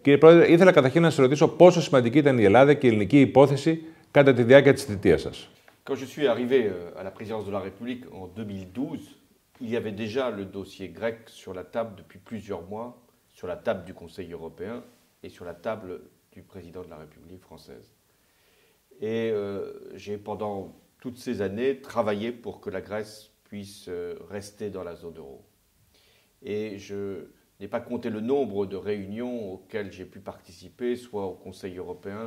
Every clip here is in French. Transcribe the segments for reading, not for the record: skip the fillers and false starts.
Κύριε Πρόεδρε, ήθελα καταρχήν να σας ρωτήσω πόσο σημαντική ήταν η Ελλάδα και η ελληνική υπόθεση κατά τη διάρκεια της θητείας σας. Quand je suis arrivé à la présidence de la République en 2012, il y avait déjà le dossier grec sur la table depuis plusieurs mois, sur la table du Conseil européen et sur la table du président de la République française. Et j'ai pendant toutes ces années travaillé pour que la Grèce puisse rester dans la zone euro. Et je n'ai pas compté le nombre de réunions auxquelles j'ai pu participer, soit au Conseil européen,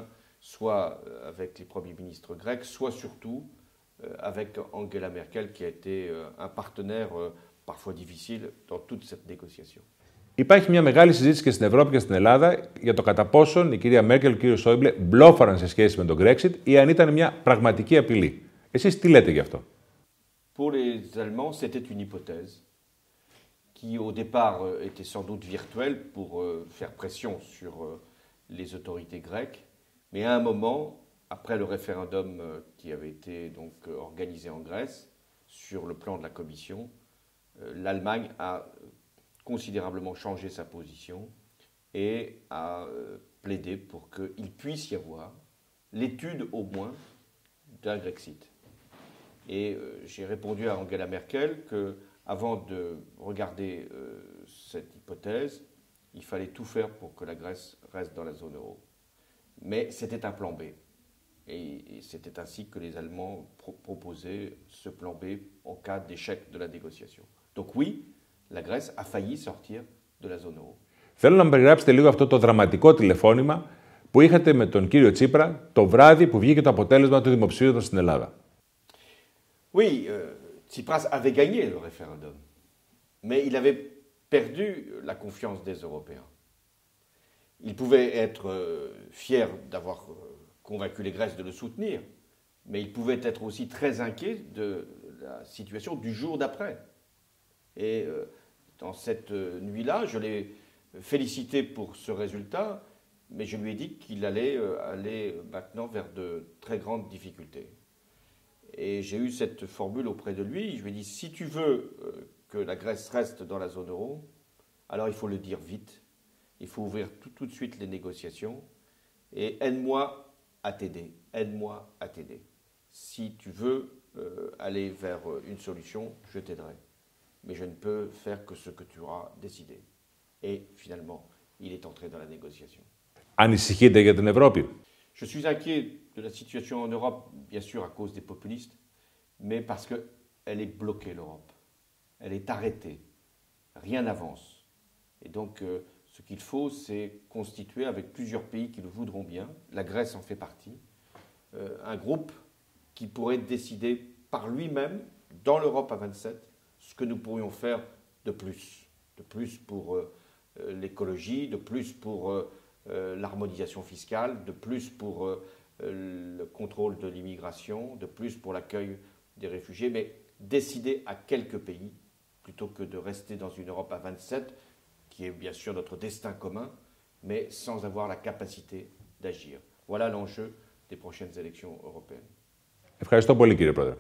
soit avec les premiers ministres grecs, soit surtout avec Angela Merkel, qui a été un partenaire parfois difficile dans toute cette négociation. Υπάρχει μια μεγάλη συζήτηση και στην Ευρώπη και στην Ελλάδα για το κατά πόσον η κυρία Μέρκελ και ο κύριος Σόιμπλε μπλόφαραν σε σχέση με τον Brexit ή αν ήταν μια πραγματική απειλή. Εσείς τι λέτε γι' αυτό? Pour les Allemands, c'était une hypothèse qui au départ était sans doute virtuelle pour faire pression sur les autorités grecques, mais à un moment, après le référendum qui avait été donc organisé en Grèce, sur le plan de la Commission, l'Allemagne a considérablement changé sa position et a plaidé pour qu'il puisse y avoir l'étude au moins d'un Grexit. Et j'ai répondu à Angela Merkel qu'avant de regarder cette hypothèse, il fallait tout faire pour que la Grèce reste dans la zone euro. Mais c'était un plan B. Et c'était ainsi que les Allemands proposaient ce plan B en cas d'échec de la négociation. Donc oui, la Grèce a failli sortir de la zone euro. Θέλω να μου περιγράψετε λίγο αυτό το δραματικό τηλεφώνημα που είχατε με τον κύριο Τσίπρα το βράδυ που βγήκε το αποτέλεσμα του δημοψηφίσματος στην Ελλάδα. Oui, Tsipras avait gagné le référendum, mais il avait perdu la confiance des Européens. Il pouvait être fier d'avoir convaincu les Grecs de le soutenir, mais il pouvait être aussi très inquiet de la situation du jour d'après. Et dans cette nuit-là, je l'ai félicité pour ce résultat, mais je lui ai dit qu'il allait aller maintenant vers de très grandes difficultés. Et j'ai eu cette formule auprès de lui, je lui ai dit, si tu veux que la Grèce reste dans la zone euro, alors il faut le dire vite, il faut ouvrir tout de suite les négociations, et aide-moi à t'aider, aide-moi à t'aider. Si tu veux aller vers une solution, je t'aiderai. Mais je ne peux faire que ce que tu auras décidé. Et finalement, il est entré dans la négociation. Ανησυχείτε για την Ευρώπη? Je suis inquiet de la situation en Europe, bien sûr à cause des populistes, mais parce qu'elle est bloquée, l'Europe. Elle est arrêtée. Rien n'avance. Et donc, ce qu'il faut, c'est constituer avec plusieurs pays qui le voudront bien, la Grèce en fait partie, un groupe qui pourrait décider par lui-même, dans l'Europe à 27, ce que nous pourrions faire de plus pour l'écologie, de plus pour l'harmonisation fiscale, de plus pour le contrôle de l'immigration, de plus pour l'accueil des réfugiés, mais décider à quelques pays, plutôt que de rester dans une Europe à 27, qui est bien sûr notre destin commun, mais sans avoir la capacité d'agir. Voilà l'enjeu des prochaines élections européennes. Ευχαριστώ πολύ, κύριε Πρόεδρε.